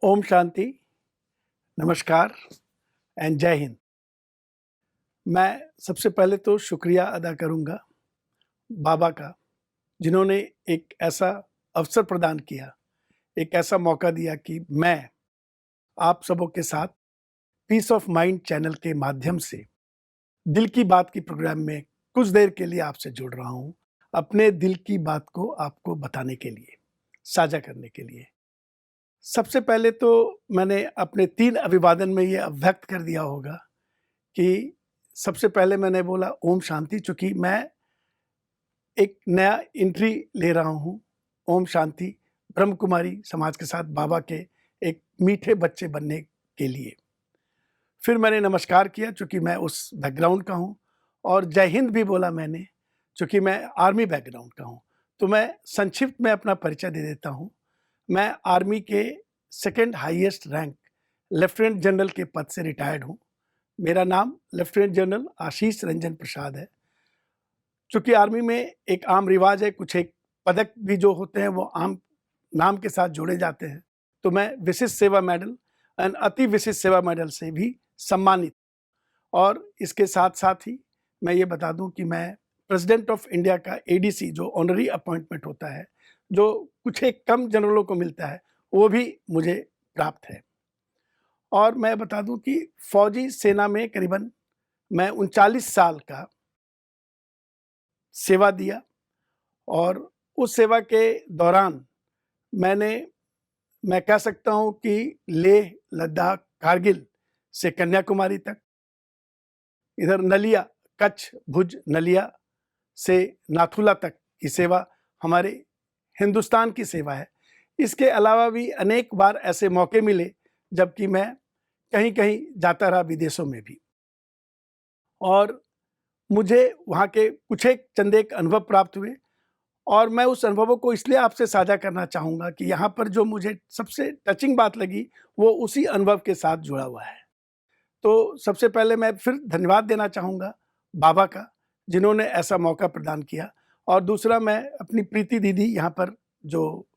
ओम शांति, नमस्कार एंड जय हिंद। मैं सबसे पहले तो शुक्रिया अदा करूंगा बाबा का, जिन्होंने एक ऐसा अवसर प्रदान किया, एक ऐसा मौका दिया कि मैं आप सबों के साथ पीस ऑफ माइंड चैनल के माध्यम से दिल की बात की प्रोग्राम में कुछ देर के लिए आपसे जुड़ रहा हूं, अपने दिल की बात को आपको बताने के लिए, साझा करने के लिए। सबसे पहले तो मैंने अपने 3 अभिवादन में ये व्यक्त कर दिया होगा कि सबसे पहले मैंने बोला ओम शांति, चूँकि मैं एक नया एंट्री ले रहा हूँ। ओम शांति ब्रह्म कुमारी समाज के साथ बाबा के एक मीठे बच्चे बनने के लिए। फिर मैंने नमस्कार किया, चूँकि मैं उस बैकग्राउंड का हूँ, और जय हिंद भी बोला मैंने, चूँकि मैं आर्मी बैकग्राउंड का हूँ। तो मैं संक्षिप्त में अपना परिचय दे देता हूँ। मैं आर्मी के second highest rank lieutenant general के पद से रिटायर्ड हूँ। मेरा नाम लेफ्टिनेंट जनरल आशीष रंजन प्रसाद है। चूँकि आर्मी में एक आम रिवाज है, कुछ एक पदक भी जो होते हैं वो आम नाम के साथ जोड़े जाते हैं। तो मैं विशिष्ट सेवा मेडल एंड अति विशिष्ट सेवा मेडल से भी सम्मानित। और इसके साथ-साथ ही मैं ये बता दूं कि मैं प्रेसिडेंट ऑफ इंडिया का एडीसी, जो ऑनरी अपॉइंटमेंट होता है, जो कुछ एक कम जनरलों को मिलता है, वो भी मुझे प्राप्त है। और मैं बता दूं कि फौजी सेना में करीबन मैं 39 साल का सेवा दिया, और उस सेवा के दौरान मैं कह सकता हूं कि लेह, लद्दाख, कारगिल से कन्याकुमारी तक, इधर नलिया, कच्छ, भुज, नलिया से नाथुला तक की सेवा हमारे हिंदुस्तान की सेवा है। इसके अलावा भी अनेक बार ऐसे मौके मिले जबकि मैं कहीं-कहीं जाता रहा, विदेशों में भी। और मुझे वहाँ के कुछ एक चंद एक अनुभव प्राप्त हुए, और मैं उस अनुभवों को इसलिए आपसे साझा करना चाहूँगा कि यहाँ पर जो मुझे सबसे टचिंग बात लगी, वो उसी अनुभव के साथ जुड़ा हुआ है। तो सबसे पहले मैं फिर धन्यवाद देना चाहूँगा बाबा का, जिन्होंने ऐसा मौका प्रदान किया। और दूसरा, मैं अपनी प्रीति दीदी यहाँ पर, जो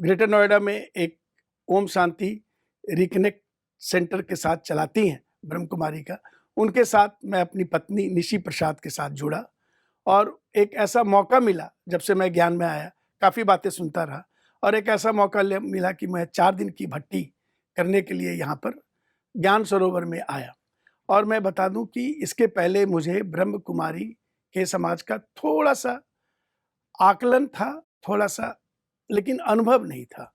ग्रेटर नोएडा में एक ओम शांति रिकनेक्ट सेंटर के साथ चलाती हैं, ब्रह्म कुमारी का, उनके साथ मैं अपनी पत्नी निशी प्रसाद के साथ जुड़ा। और एक ऐसा मौका मिला, जब से मैं ज्ञान में आया, काफ़ी बातें सुनता रहा, और एक ऐसा मौका मिला कि मैं 4 दिन की भट्टी करने के लिए यहाँ पर ज्ञान सरोवर में आया। और मैं बता दूं कि इसके पहले मुझे ब्रह्म कुमारी के समाज का थोड़ा-सा आकलन था, थोड़ा-सा, लेकिन अनुभव नहीं था।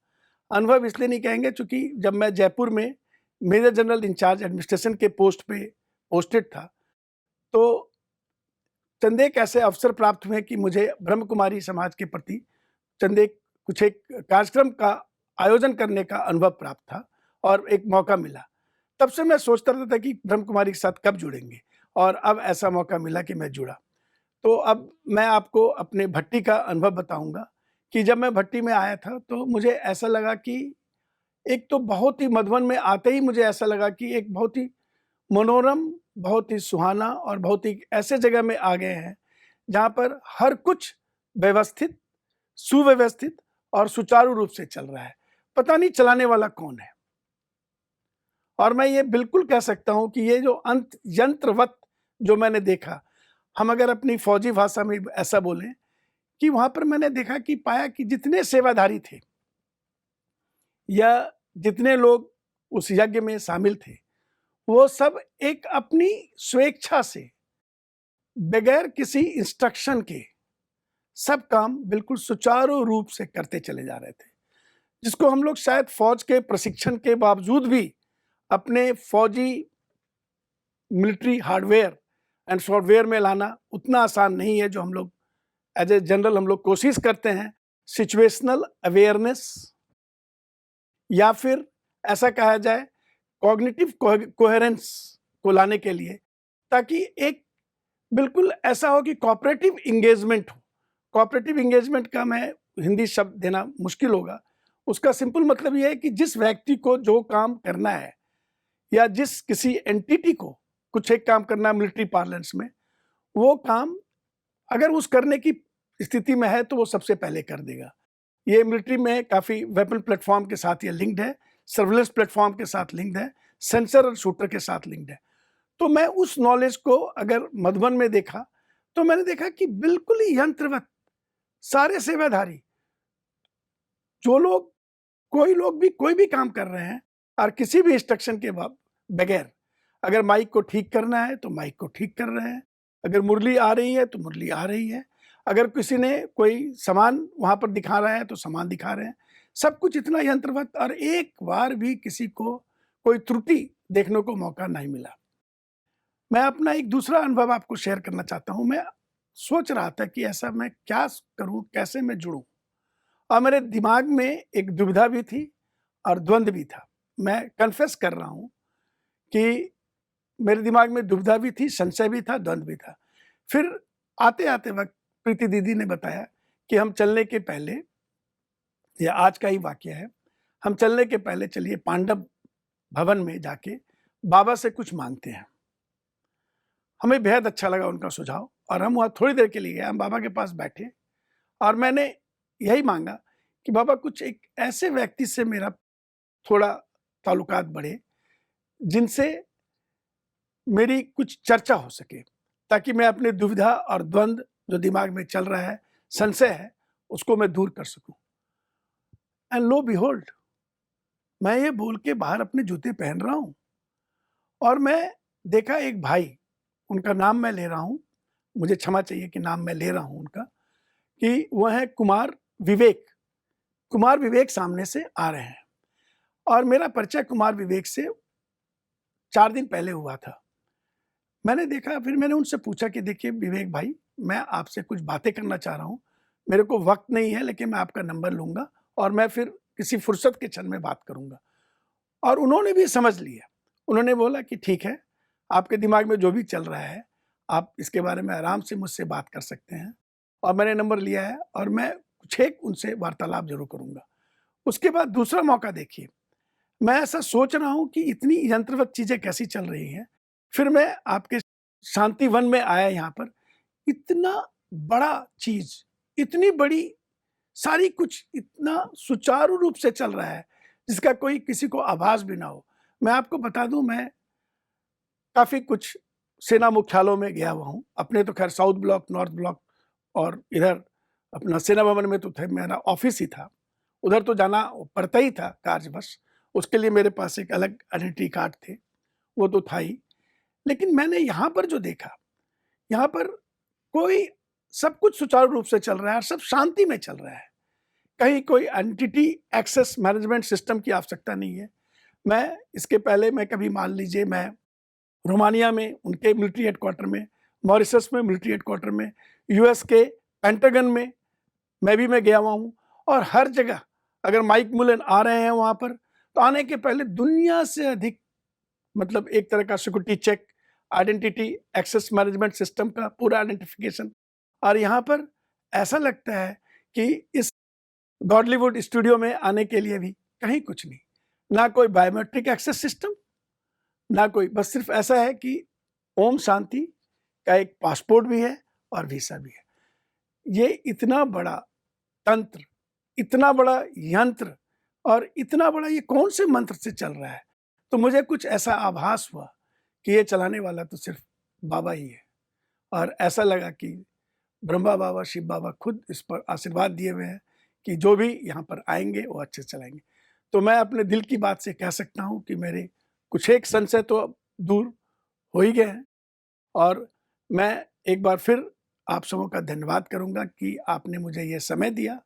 अनुभव इसलिए नहीं कहेंगे, चूँकि जब मैं जयपुर में मेजर जनरल इंचार्ज एडमिनिस्ट्रेशन के पोस्ट पे पोस्टेड था, तो चंद एक ऐसे अवसर प्राप्त हुए कि मुझे ब्रह्म कुमारी समाज के प्रति चंद एक कुछ एक कार्यक्रम का आयोजन करने का अनुभव प्राप्त था, और एक मौका मिला। तब से मैं सोचता रहता था कि ब्रह्म कुमारी के साथ कब जुड़ेंगे, और अब ऐसा मौका मिला कि मैं जुड़ा। तो अब मैं आपको अपने भट्टी का अनुभव बताऊंगा कि जब मैं भट्टी में आया था, तो मुझे ऐसा लगा कि एक तो बहुत ही मधुबन में आते ही मुझे ऐसा लगा कि एक बहुत ही मनोरम, बहुत ही सुहाना, और बहुत ही ऐसे जगह में आ गए हैं जहाँ पर हर कुछ व्यवस्थित, सुव्यवस्थित और सुचारू रूप से चल रहा है। पता नहीं चलाने वाला कौन है। और मैं ये बिल्कुल कह सकता हूँ कि ये जो अंत यंत्रवत जो मैंने देखा, हम अगर अपनी फौजी भाषा में ऐसा बोलें कि वहाँ पर मैंने देखा कि पाया कि जितने सेवाधारी थे, या जितने लोग उस यज्ञ में शामिल थे, वो सब एक अपनी स्वेच्छा से, बगैर किसी इंस्ट्रक्शन के, सब काम बिल्कुल सुचारू रूप से करते चले जा रहे थे, जिसको हम लोग शायद फौज के प्रशिक्षण के बावजूद भी अपने फौजी मिलिट्री हार्डवेयर एंड सॉफ्टवेयर में लाना उतना आसान नहीं है, जो हम लोग एज ए जनरल हम लोग कोशिश करते हैं सिचुएशनल अवेयरनेस, या फिर ऐसा कहा जाए कॉग्निटिव कोहेरेंस को लाने के लिए, ताकि एक बिल्कुल ऐसा हो कि कोऑपरेटिव इंगेजमेंट हो। कोऑपरेटिव इंगेजमेंट का मैं हिंदी शब्द देना मुश्किल होगा। उसका सिंपल मतलब ये है कि जिस व्यक्ति को जो काम करना है, या जिस किसी एंटिटी को कुछ एक काम करना है मिलिट्री पार्लेंस में, वो काम अगर उस करने की स्थिति में है तो वो सबसे पहले कर देगा। ये मिलिट्री में काफ़ी वेपन प्लेटफॉर्म के साथ ये लिंक्ड है, सर्विलेंस प्लेटफॉर्म के साथ लिंक्ड है, सेंसर और शूटर के साथ लिंक्ड है। तो मैं उस नॉलेज को अगर मधुबन में देखा तो मैंने देखा कि बिल्कुल ही यंत्रवत सारे सेवाधारी, जो लोग कोई भी काम कर रहे हैं और किसी भी इंस्ट्रक्शन के बगैर, अगर माइक को ठीक करना है तो माइक को ठीक कर रहे हैं, अगर मुरली आ रही है तो मुरली आ रही है, अगर किसी ने कोई सामान वहाँ पर दिखा रहा है तो सामान दिखा रहे हैं। सब कुछ इतना यंत्रवत, और एक बार भी किसी को कोई त्रुटि देखने को मौका नहीं मिला। मैं अपना एक दूसरा अनुभव आपको शेयर करना चाहता हूँ। मैं सोच रहा था कि ऐसा मैं क्या करूँ, कैसे मैं जुड़ूँ, और मेरे दिमाग में एक दुविधा भी थी और द्वंद्व भी था। मैं कन्फेस कर रहा हूँ कि मेरे दिमाग में दुविधा भी थी, संशय भी था, द्वंद्व भी था। फिर आते-आते वक़्त प्रीति दीदी ने बताया कि हम चलने के पहले, ये आज का ही वाक़या है, हम चलने के पहले चलिए पांडव भवन में जाके बाबा से कुछ माँगते हैं। हमें बेहद अच्छा लगा उनका सुझाव, और हम वहाँ थोड़ी देर के लिए गए। हम बाबा के पास बैठे और मैंने यही माँगा कि बाबा कुछ एक ऐसे व्यक्ति से मेरा थोड़ा ताल्लुकात बढ़े, जिनसे मेरी कुछ चर्चा हो सके, ताकि मैं अपनी दुविधा और द्वंद्व जो दिमाग में चल रहा है, संशय है, उसको मैं दूर कर सकूं। एंड लो बिहोल्ड, मैं ये बोल के बाहर अपने जूते पहन रहा हूं और मैं देखा एक भाई, उनका नाम मैं ले रहा हूं, मुझे क्षमा चाहिए कि नाम मैं ले रहा हूं उनका, कि वह है कुमार विवेक। कुमार विवेक सामने से आ रहे हैं और मेरा परिचय कुमार विवेक से 4 दिन पहले हुआ था। मैंने देखा, फिर मैंने उनसे पूछा कि देखिए विवेक भाई, मैं आपसे कुछ बातें करना चाह रहा हूँ, मेरे को वक्त नहीं है, लेकिन मैं आपका नंबर लूँगा और मैं फिर किसी फुर्सत के क्षण में बात करूँगा। और उन्होंने भी समझ लिया। उन्होंने बोला कि ठीक है, आपके दिमाग में जो भी चल रहा है, आप इसके बारे में आराम से मुझसे बात कर सकते हैं। और मैंने नंबर लिया है और मैं कुछ एक उनसे वार्तालाप ज़रूर करूँगा। उसके बाद दूसरा मौका देखिए, मैं ऐसा सोच रहा हूँ कि इतनी यंत्रवत चीज़ें कैसी चल रही हैं। फिर मैं आपके शांति वन में आया यहाँ पर, इतना बड़ा चीज़, इतनी बड़ी, सारी कुछ इतना सुचारू रूप से चल रहा है, जिसका कोई किसी को आभास भी ना हो। मैं आपको बता दूँ, मैं काफ़ी कुछ सेना मुख्यालयों में गया हुआ हूँ। अपने तो खैर साउथ ब्लॉक, नॉर्थ ब्लॉक और इधर अपना सेना भवन में तो थे, मेरा ऑफ़िस ही था। उधर तो जाना पड़ता ही था कार्यवश, उसके लिए मेरे पास एक अलग आइडेंटिटी कार्ड थे, वो तो था ही। लेकिन मैंने यहाँ पर जो देखा, यहाँ पर कोई, सब कुछ सुचारू रूप से चल रहा है और सब शांति में चल रहा है। कहीं कोई एंटिटी एक्सेस मैनेजमेंट सिस्टम की आवश्यकता नहीं है। मैं इसके पहले, मैं कभी मान लीजिए मैं रोमानिया में उनके मिलिट्री हेडक्वार्टर में, मॉरिशस में मिलिट्री हेडक्वार्टर में, यूएस के पेंटागन में मैं गया हुआ हूँ, और हर जगह अगर माइक मुलन आ रहे हैं वहाँ पर, तो आने के पहले दुनिया से अधिक, मतलब एक तरह का security check, identity access management system का पूरा आइडेंटिफिकेशन। और यहाँ पर ऐसा लगता है कि इस गॉडलीवुड स्टूडियो में आने के लिए भी कहीं कुछ नहीं, ना कोई बायोमेट्रिक एक्सेस सिस्टम, ना कोई, बस सिर्फ ऐसा है कि ओम शांति का एक पासपोर्ट भी है और वीसा भी है। ये इतना बड़ा तंत्र, इतना बड़ा यंत्र, और इतना बड़ा ये कौन से मंत्र से चल रहा है। तो मुझे कुछ ऐसा आभास हुआ कि ये चलाने वाला तो सिर्फ बाबा ही है, और ऐसा लगा कि ब्रह्मा बाबा, शिव बाबा खुद इस पर आशीर्वाद दिए हुए हैं कि जो भी यहाँ पर आएंगे वो अच्छे से चलाएंगे। तो मैं अपने दिल की बात से कह सकता हूँ कि मेरे कुछ एक संशय तो अब दूर हो ही गए हैं, और मैं एक बार फिर आप सबों का धन्यवाद करूँगा कि आपने मुझे ये समय दिया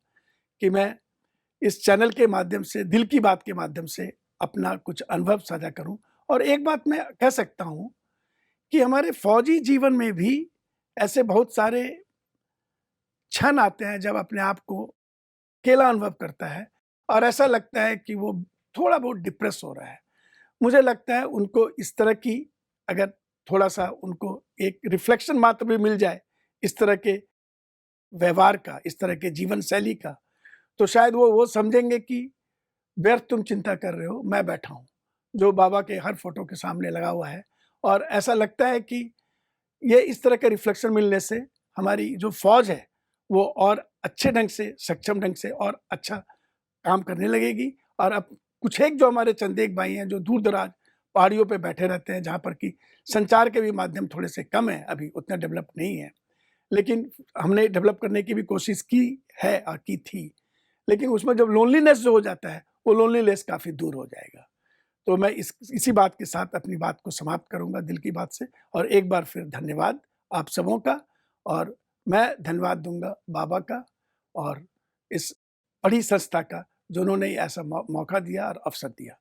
कि मैं इस चैनल के माध्यम से, दिल की बात के माध्यम से अपना कुछ अनुभव साझा करूं। और एक बात मैं कह सकता हूं कि हमारे फौजी जीवन में भी ऐसे बहुत सारे क्षण आते हैं जब अपने आप को अकेला अनुभव करता है और ऐसा लगता है कि वो थोड़ा बहुत डिप्रेस हो रहा है। मुझे लगता है उनको इस तरह की, अगर थोड़ा सा उनको एक रिफ्लेक्शन मात्र भी मिल जाए इस तरह के व्यवहार का, इस तरह के जीवन शैली का, तो शायद वो समझेंगे कि व्यर्थ तुम चिंता कर रहे हो, मैं बैठा हूँ, जो बाबा के हर फोटो के सामने लगा हुआ है। और ऐसा लगता है कि ये इस तरह के रिफ्लेक्शन मिलने से हमारी जो फौज है वो और अच्छे ढंग से, सक्षम ढंग से और अच्छा काम करने लगेगी, और अब कुछ एक जो हमारे चंदेक भाई हैं जो दूर दराज पहाड़ियों पे बैठे रहते हैं, जहाँ पर कि संचार के भी माध्यम थोड़े से कम हैं, अभी उतना डेवलप नहीं है, लेकिन हमने डेवलप करने की भी कोशिश की है और की थी। लेकिन उसमें जब लोनलीनेस जो हो जाता है, वो लोनलीनेस काफ़ी दूर हो जाएगा। तो मैं इसी बात के साथ अपनी बात को समाप्त करूँगा, दिल की बात से। और एक बार फिर धन्यवाद आप सबों का, और मैं धन्यवाद दूँगा बाबा का और इस बड़ी संस्था का, जिन्होंने ऐसा मौका दिया और अवसर दिया।